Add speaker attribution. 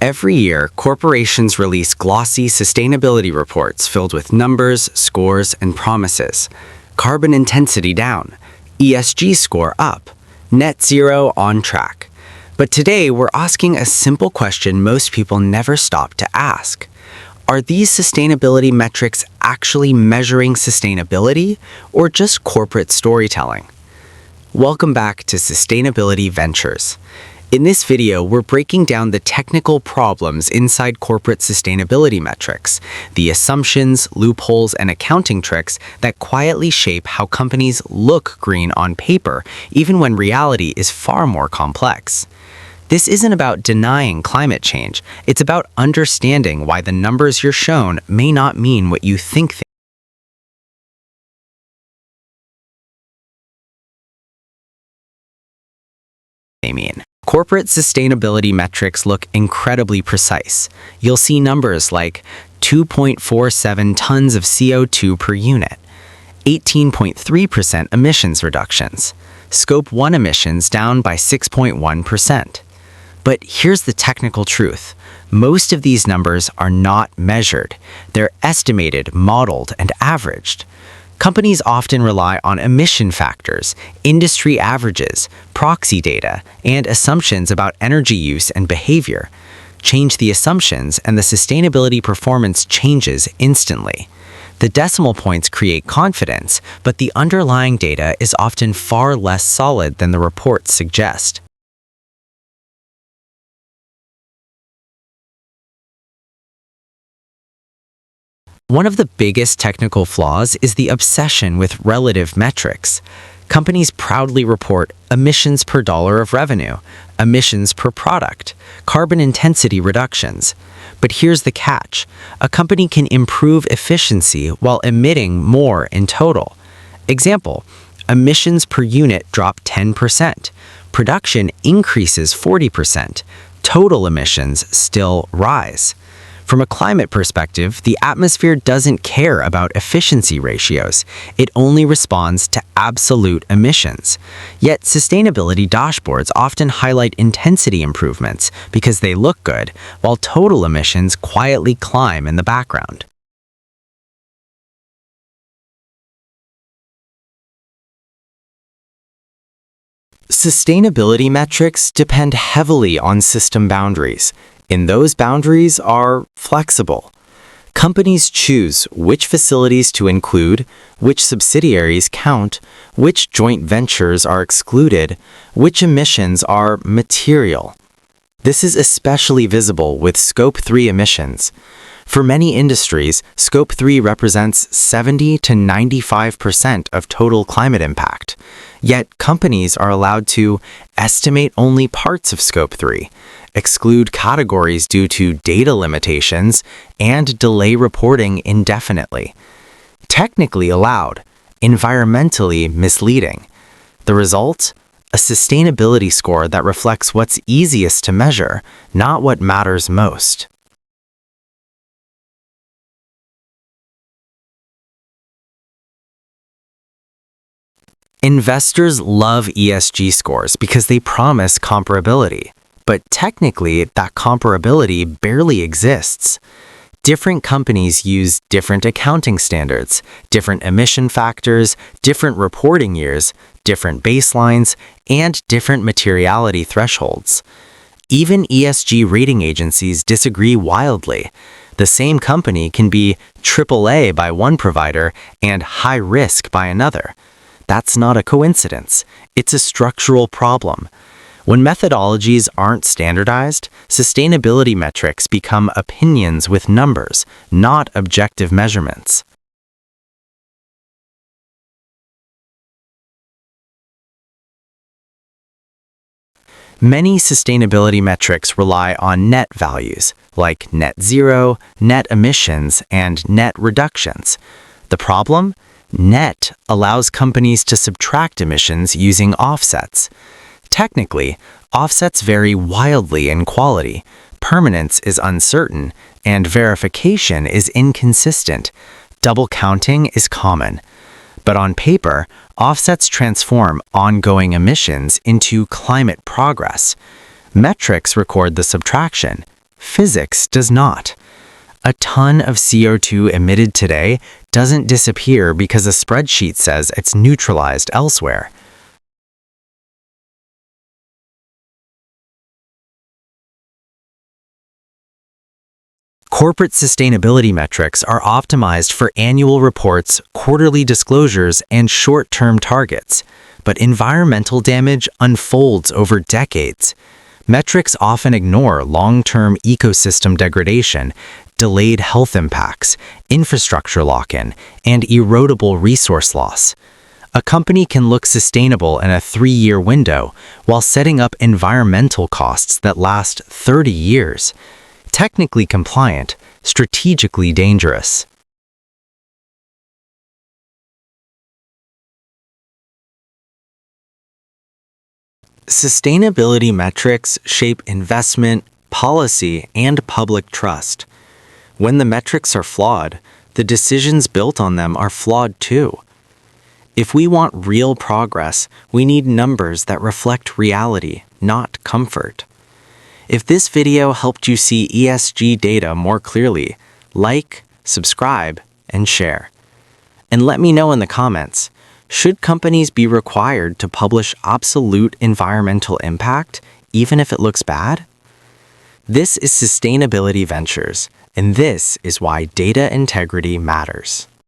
Speaker 1: Every year, corporations release glossy sustainability reports filled with numbers, scores, and promises. Carbon intensity down, ESG score up, net zero on track. But today, we're asking a simple question most people never stop to ask. Are these sustainability metrics actually measuring sustainability or just corporate storytelling? Welcome back to Sustainability Ventures. In this video, we're breaking down the technical problems inside corporate sustainability metrics, the assumptions, loopholes, and accounting tricks that quietly shape how companies look green on paper, even when reality is far more complex. This isn't about denying climate change. It's about understanding why the numbers you're shown may not mean what you think they mean. Corporate sustainability metrics look incredibly precise. You'll see numbers like 2.47 tons of CO2 per unit, 18.3% emissions reductions, Scope 1 emissions down by 6.1%. But here's the technical truth. Most of these numbers are not measured. They're estimated, modeled, and averaged. Companies often rely on emission factors, industry averages, proxy data, and assumptions about energy use and behavior. Change the assumptions and the sustainability performance changes instantly. The decimal points create confidence, but the underlying data is often far less solid than the reports suggest. One of the biggest technical flaws is the obsession with relative metrics. Companies proudly report emissions per dollar of revenue, emissions per product, carbon intensity reductions. But here's the catch. A company can improve efficiency while emitting more in total. Example, emissions per unit drop 10%. Production increases 40%. Total emissions still rise. From a climate perspective, the atmosphere doesn't care about efficiency ratios. It only responds to absolute emissions. Yet sustainability dashboards often highlight intensity improvements because they look good, while total emissions quietly climb in the background. Sustainability metrics depend heavily on system boundaries. And those boundaries are flexible. Companies choose which facilities to include, which subsidiaries count, which joint ventures are excluded, which emissions are material. This is especially visible with Scope 3 emissions. For many industries, Scope 3 represents 70 to 95% of total climate impact. Yet companies are allowed to estimate only parts of Scope 3, exclude categories due to data limitations, and delay reporting indefinitely. Technically allowed, environmentally misleading. The result? A sustainability score that reflects what's easiest to measure, not what matters most. Investors love ESG scores because they promise comparability. But technically, that comparability barely exists. Different companies use different accounting standards, different emission factors, different reporting years, different baselines, and different materiality thresholds. Even ESG rating agencies disagree wildly. The same company can be AAA by one provider and high risk by another. That's not a coincidence. It's a structural problem. When methodologies aren't standardized, sustainability metrics become opinions with numbers, not objective measurements. Many sustainability metrics rely on net values, like net zero, net emissions, and net reductions. The problem? Net allows companies to subtract emissions using offsets. Technically, offsets vary wildly in quality, permanence is uncertain, and verification is inconsistent. Double counting is common. But on paper, offsets transform ongoing emissions into climate progress. Metrics record the subtraction. Physics does not. A ton of CO2 emitted today doesn't disappear because a spreadsheet says it's neutralized elsewhere. Corporate sustainability metrics are optimized for annual reports, quarterly disclosures, and short-term targets, but environmental damage unfolds over decades. Metrics often ignore long-term ecosystem degradation, delayed health impacts, infrastructure lock-in, and erodible resource loss. A company can look sustainable in a 3-year window while setting up environmental costs that last 30 years. Technically compliant, strategically dangerous. Sustainability metrics shape investment, policy, and public trust. When the metrics are flawed, the decisions built on them are flawed too. If we want real progress, we need numbers that reflect reality, not comfort. If this video helped you see ESG data more clearly, like, subscribe, and share. And let me know in the comments, should companies be required to publish absolute environmental impact, even if it looks bad? This is Sustainability Ventures, and this is why data integrity matters.